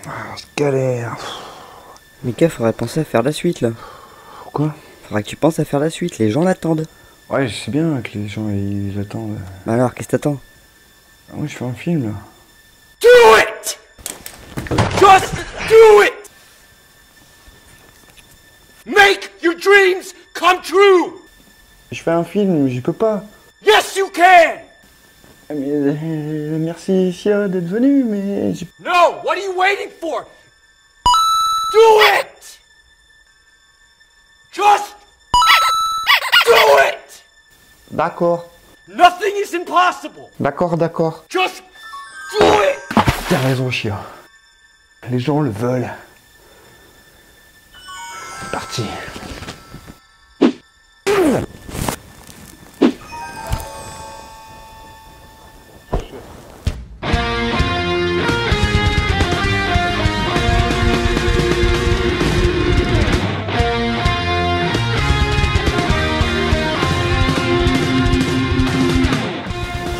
Ah, galère. Mika, faudrait penser à faire la suite là. Pourquoi? Faudrait que tu penses à faire la suite, les gens l'attendent. Ouais, je sais bien que les gens ils attendent. Bah alors, qu'est-ce que t'attends? Ah, moi je fais un film là. Do it! Just do it! Make your dreams come true! Je fais un film, j'y peux pas. Yes, you can! Ah, mais merci Sia d'être venu, mais No, what are you waiting for? Do it! Just do it! D'accord. Nothing is impossible. D'accord. Just do it! T'as raison, Chia. Les gens le veulent. C'est parti.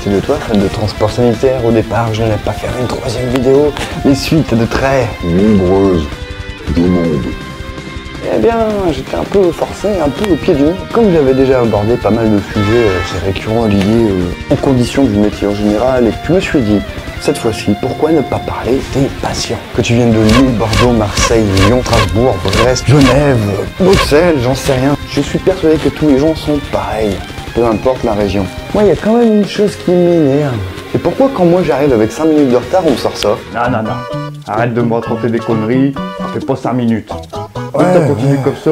C'est de toi, fan de transport sanitaire. Au départ, je n'allais pas faire une troisième vidéo. Les suites de très nombreuses demandes. Eh bien, j'étais un peu forcé, un peu au pied du mur. Comme j'avais déjà abordé pas mal de sujets assez récurrents liés aux conditions du métier en général, et que je me suis dit, cette fois-ci, pourquoi ne pas parler des patients? Que tu viennes de Lille, Bordeaux, Marseille, Lyon, Strasbourg, Brest, Genève, Bruxelles, j'en sais rien. Je suis persuadé que tous les gens sont pareils, peu importe la région. Moi, il y a quand même une chose qui m'énerve. Et pourquoi quand moi j'arrive avec 5 minutes de retard, on me sort ça? Non. Arrête de me raconter des conneries, ça fait pas 5 minutes. Ouais, Si ça continue comme ça,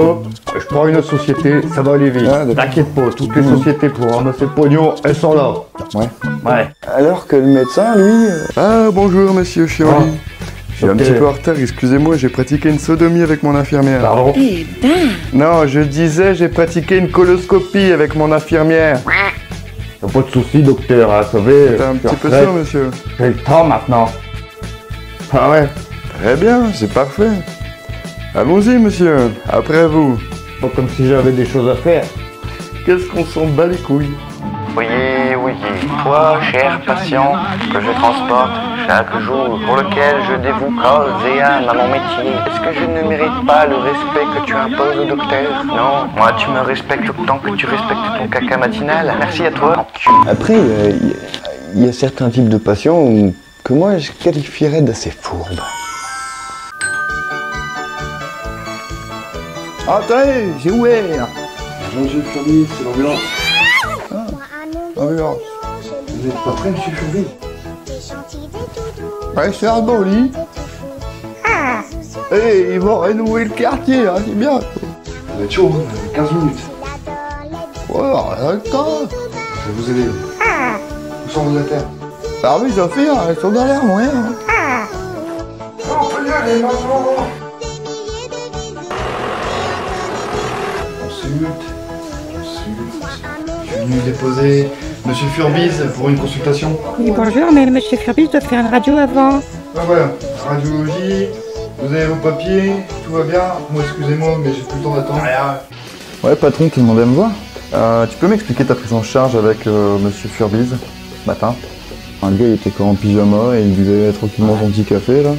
je prends une autre société, ça va aller vite. Ouais, d'accord. T'inquiète pas, toutes les sociétés pour ramasser le pognon, elles sont là. Ouais. Alors que le médecin, lui... Ah bonjour monsieur Chioli. Je suis un Ok. petit peu en retard, excusez-moi, j'ai pratiqué une sodomie avec mon infirmière. Pardon. Non, je disais j'ai pratiqué une coloscopie avec mon infirmière. Y'a pas de soucis, docteur, hein, vous savez. C'est un je petit suis peu retraite, ça monsieur. j'ai le temps maintenant. Ah ouais, Très bien, c'est parfait. Allons-y monsieur, après vous. pas comme si j'avais des choses à faire. Qu'est-ce qu'on s'en bat les couilles? Oui, toi, cher patient, que je transporte chaque jour, pour lequel je dévoue corps et âme à mon métier, est-ce que je ne mérite pas le respect que tu imposes au docteur? Non, moi tu me respectes autant que tu respectes ton caca matinal. Merci à toi. Après, il y a certains types de patients que moi je qualifierais d'assez fourbes. Attendez, j'ai ouvert. Monsieur Furby, c'est l'ambulance. Ambulance. Vous êtes pas prêt, monsieur Furby? Restez dans le lit. Eh, ils vont rénover le quartier, hein, c'est bien. Vous êtes chaud, 15 minutes. Ouais, arrête le temps. Je vais vous aider. Où sont vos affaires? Ah oui, ça fait, elles sont dans l'air, ouais. On peut y aller maintenant. Je suis venu déposer monsieur Furbiz pour une consultation. Oui, bonjour, mais monsieur Furby doit faire une radio avant. Ah voilà, radiologie, vous avez vos papiers, tout va bien. Moi excusez-moi, mais j'ai plus le temps d'attendre. Ouais, patron, tu demandais à me voir. Tu peux m'expliquer ta prise en charge avec monsieur Furbiz ce matin? Un gars, il était encore en pyjama et il buvait tranquillement son petit café, là.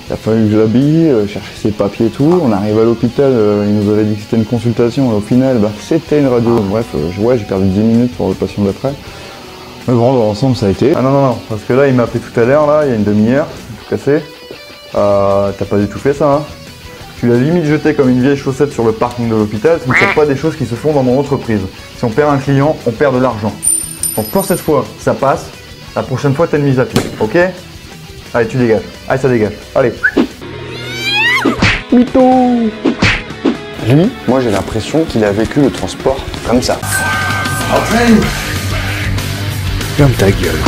Il a fallu que je l'habille, chercher ses papiers et tout. On arrive à l'hôpital, il nous avait dit que c'était une consultation. Et au final, c'était une radio. Bref, ouais, j'ai perdu 10 minutes pour le patient d'après. Mais bon, dans l'ensemble, ça a été. Ah non, parce que là, il m'a appelé tout à l'heure, là, il y a une demi-heure, tout cassé. T'as pas du tout fait ça, hein? Tu l'as limite jeté comme une vieille chaussette sur le parking de l'hôpital. Ce ne sont pas des choses qui se font dans mon entreprise. Si on perd un client, on perd de l'argent. Donc pour cette fois, ça passe. La prochaine fois, t'as une mise à pied, ok? Allez, tu dégages. Allez, ça dégage. Allez. Mytho! Lui, moi j'ai l'impression qu'il a vécu le transport comme ça. Ferme ta gueule.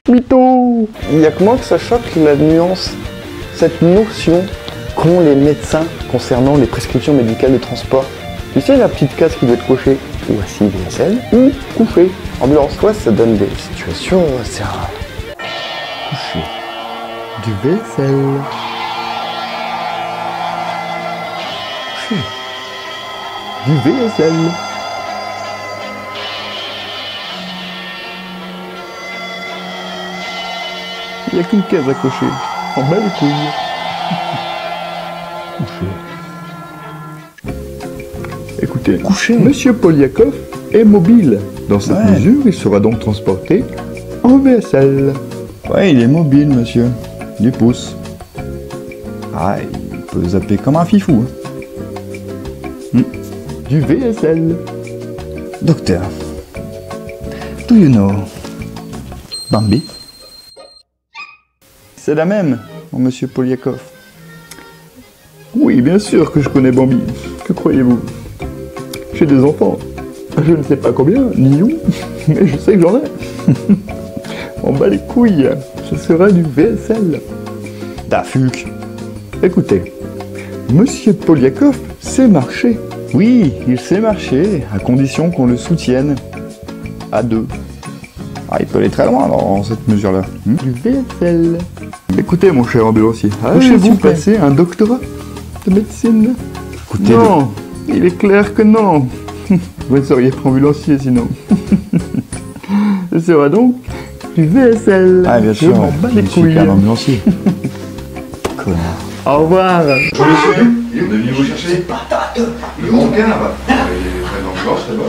Mytho! Il n'y a que moi que ça choque la nuance, cette notion qu'ont les médecins concernant les prescriptions médicales de transport. Tu sais, la petite case qui doit être cochée, ou assis vaisselle, ou couché. Ambulance, quoi, ça donne des situations, c'est un... Couché. Du vaisselle. Couché. Du vaisselle. a qu'une case à cocher. En bas les couilles. Écoutez, Monsieur Polyakov est mobile. Dans cette mesure, il sera donc transporté en VSL. Ouais, il est mobile, monsieur. Du pouce. Ah, il peut zapper comme un fifou. Du VSL. Docteur, do you know Bambi? C'est la même, mon monsieur Polyakov. Oui, bien sûr que je connais Bambi. Que croyez-vous? J'ai des enfants. Je ne sais pas combien, ni où, mais je sais que j'en ai. On bat les couilles. Ce sera du VSL. Dafuc. Écoutez, monsieur Polyakov sait marcher. Oui, il sait marcher, à condition qu'on le soutienne. À deux. Ah, il peut aller très loin dans cette mesure-là. Du VSL. Écoutez, mon cher ambulancier, allez-vous passer un doctorat de médecine? Écoutez, non, il est clair que non. Vous ne seriez pas ambulancier sinon. Ce sera donc du VSL. Ah, bien sûr, je m'en bats les couilles. Un ambulancier. Connard. Au revoir. Bonjour messieurs, on est venu vous chercher des patates. Le grand canard. Et les fraises en blanche là-bas.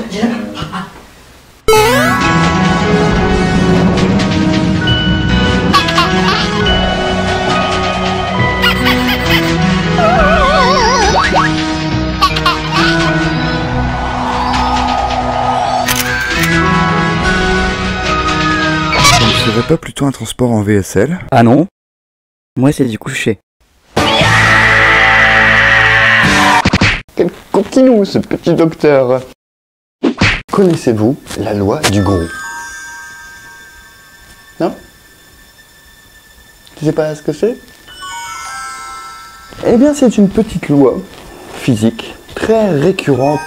Ce serait pas plutôt un transport en VSL? Ah non? Moi, c'est du coucher. Quel coquinou, ce petit docteur. Connaissez-vous la loi du gros? Non? Tu sais pas ce que c'est? Eh bien, c'est une petite loi physique très récurrente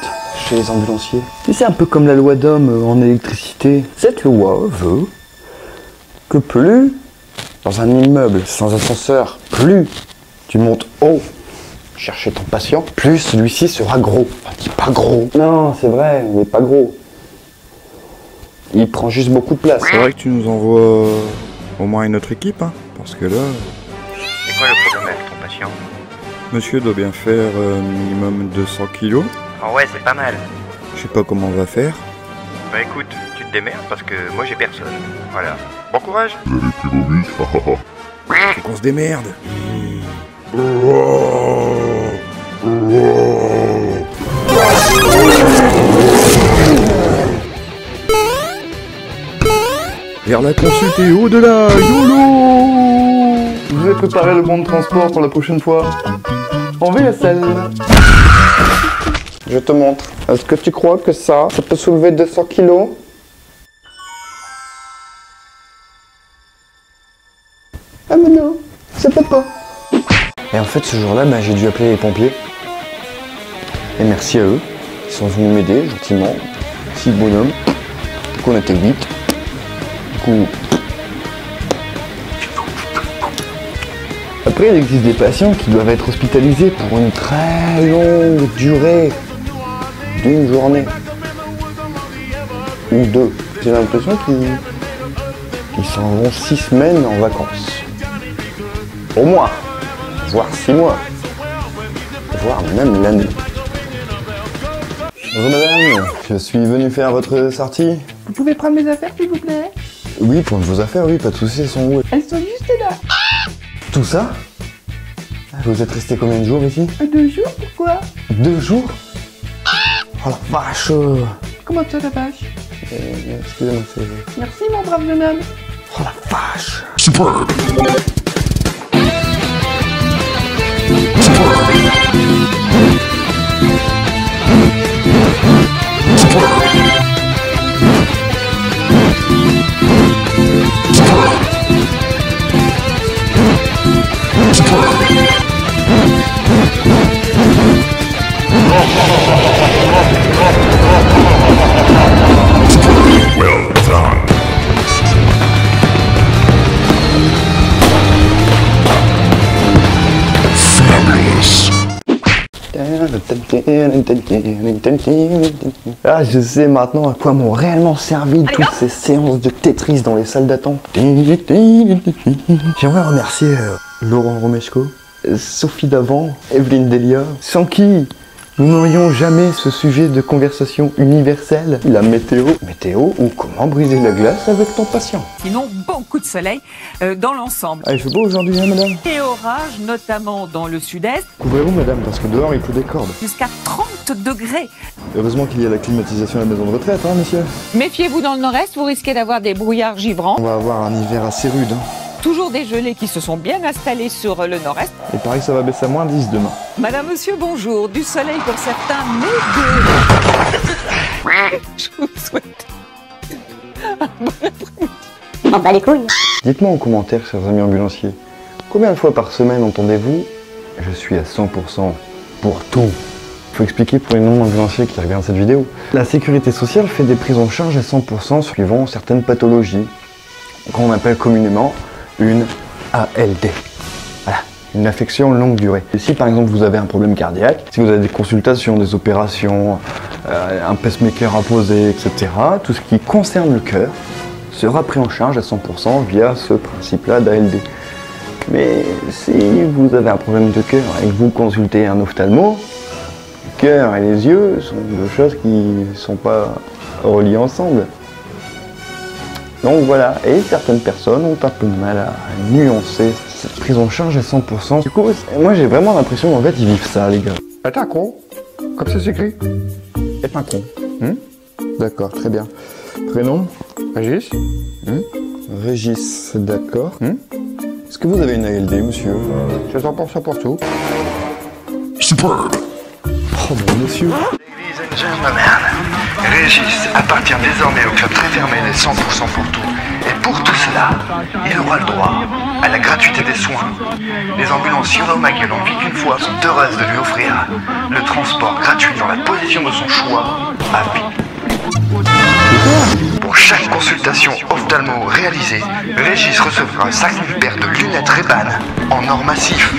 chez les ambulanciers. Et c'est un peu comme la loi d'Ohm en électricité. Cette loi veut que plus, dans un immeuble sans ascenseur, plus tu montes haut chercher ton patient, plus celui-ci sera gros. Enfin, dis pas gros. Non, c'est vrai, il n'est pas gros. Il prend juste beaucoup de place. C'est vrai que tu nous envoies au moins une autre équipe, hein, parce que là... C'est quoi le problème avec ton patient? Monsieur doit bien faire minimum 200 kilos. Oh ouais, c'est pas mal. Je sais pas comment on va faire. Bah écoute, tu te démerdes parce que moi j'ai personne. Voilà. Bon courage. Vous avez pris vos bus. Faut qu'on se démerde. Vers la consulte et au-delà, YOLO! Je vous ai préparé le bon de transport pour la prochaine fois. En VSL. Je te montre. Est-ce que tu crois que ça peut soulever 200 kilos? Ah mais non, ça peut pas. Et en fait, ce jour-là, j'ai dû appeler les pompiers. Et merci à eux. Ils sont venus m'aider, gentiment. 6 bonhommes. Du coup, on était 8. Du coup... Après, il existe des patients qui doivent être hospitalisés pour une très longue durée d'une journée. Ou 2. J'ai l'impression qu'ils s'en vont 6 semaines en vacances. Au moins. Voire 6 mois. Voire même l'année. Bonjour madame, je suis venu faire votre sortie. Vous pouvez prendre mes affaires, s'il vous plaît? Oui, pour vos affaires, oui, pas de soucis, elles sont où? Elles sont juste là. Tout ça? Vous êtes resté combien de jours ici? 2 jours, pourquoi? 2 jours? Oh la vache! Comment ça, la vache? Excusez-moi, c'est... Merci, mon brave jeune homme. Oh la vache! Superbe. Well done. Fabulous. Ah, je sais maintenant à quoi m'ont réellement servi toutes ces séances de Tetris dans les salles d'attente. J'aimerais remercier Laurent Romeshko, Sophie Davant, Evelyne Delia, sans qui nous n'aurions jamais ce sujet de conversation universelle, la météo. Météo ou comment briser la glace avec ton patient. Sinon, beaucoup de soleil dans l'ensemble. Ah, il fait beau aujourd'hui, hein, madame? Et orage, notamment dans le sud-est. Couvrez-vous, madame, parce que dehors il pleut des cordes. Jusqu'à 30 degrés. Heureusement qu'il y a la climatisation à la maison de retraite, hein, monsieur? Méfiez-vous dans le nord-est, vous risquez d'avoir des brouillards givrants. On va avoir un hiver assez rude, hein. Toujours des gelées qui se sont bien installées sur le nord-est. Et pareil, ça va baisser à moins 10 demain. Madame, monsieur, bonjour. Du soleil pour certains, mais de... Je vous souhaite un bon après-midi. On bat les couilles. Dites-moi en commentaire, chers amis ambulanciers, combien de fois par semaine entendez-vous « Je suis à 100% pour tout ». Il faut expliquer pour les non-ambulanciers qui regardent cette vidéo. La sécurité sociale fait des prises en charge à 100% suivant certaines pathologies, qu'on appelle communément une ALD. Voilà, une affection longue durée. Et si par exemple vous avez un problème cardiaque, si vous avez des consultations, des opérations, un pacemaker à poser, etc., tout ce qui concerne le cœur sera pris en charge à 100% via ce principe-là d'ALD. Mais si vous avez un problème de cœur et que vous consultez un ophtalmo, le cœur et les yeux sont deux choses qui ne sont pas reliées ensemble. Donc voilà, et certaines personnes ont un peu de mal à nuancer cette prise en charge à 100%. Du coup, moi j'ai vraiment l'impression qu'en fait ils vivent ça, les gars. Est un con? Comme ça s'écrit? Est un con. D'accord, très bien. Prénom? Régis? Régis, d'accord. Est-ce que vous avez une ALD, monsieur? C'est 100% pour tout. Oh mon monsieur. Ladies and gentlemen, Régis appartient désormais au club très fermé des 100% pour tout. Et pour tout cela, il aura le droit à la gratuité des soins. Les ambulanciers au McGill ont vu qu'une fois sont heureuses de lui offrir le transport gratuit dans la position de son choix à vie. Pour chaque consultation ophtalmo réalisée, Régis recevra 5000 paires de lunettes Ray-Ban en or massif.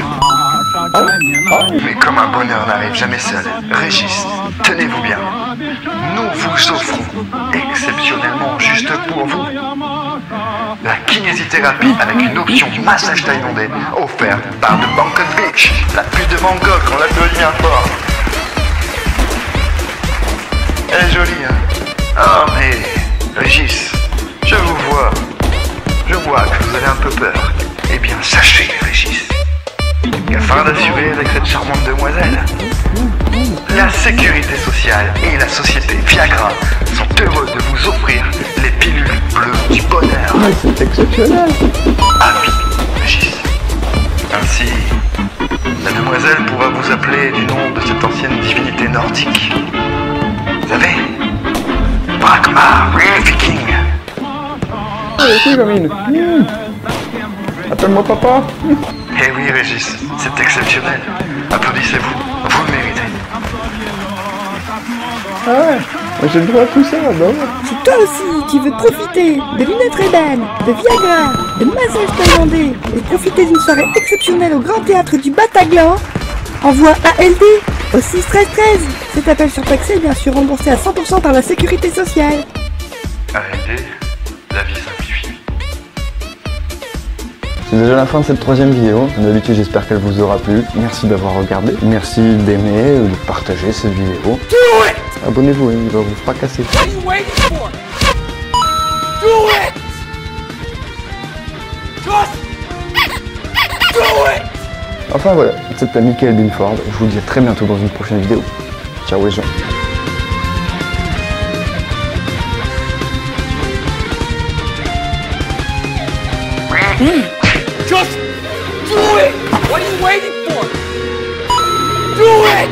Mais comme un bonheur n'arrive jamais seul, Régis, tenez-vous bien, nous vous offrons, exceptionnellement juste pour vous, la kinésithérapie avec une option massage thaïlandais offerte par The Bangkok Beach, la pute de Bangkok, on l'applaudit bien fort. Elle est jolie, hein? Oh mais, Régis, je vous vois, je vois que vous avez un peu peur. Eh bien, sachez, Régis, qu'afin d'assurer avec cette charmante demoiselle, la sécurité sociale et la société Viagra sont heureux de vous offrir les pilules bleues du bonheur. Ah, c'est exceptionnel. À vie, Régis. Ainsi, la demoiselle pourra vous appeler du nom de cette ancienne divinité nordique. Vous savez, Bragmar, le viking. Oui, gamine. Appelle-moi papa. Eh oui, Régis, c'est exceptionnel. Applaudissez-vous, vous le méritez. Ah ouais, moi j'ai le droit à tout ça, bah ouais. Si toi aussi tu veux profiter de lunettes Ray-Ban, de Viagra, de massage thaïlandais et profiter d'une soirée exceptionnelle au Grand Théâtre du Bataclan, envoie ALD au 61313. Cet appel surtaxé est bien sûr remboursé à 100% par la sécurité sociale. ALD, la vie simplifiée. C'est déjà la fin de cette troisième vidéo. Comme d'habitude, j'espère qu'elle vous aura plu. Merci d'avoir regardé. Merci d'aimer ou de partager cette vidéo. Abonnez-vous, il va vous fracasser. What are you waiting for? Do it! Just do it! Enfin voilà, c'était Michael Binford. Je vous dis à très bientôt dans une prochaine vidéo. Ciao les gens. Just do it! What are you waiting for? Do it!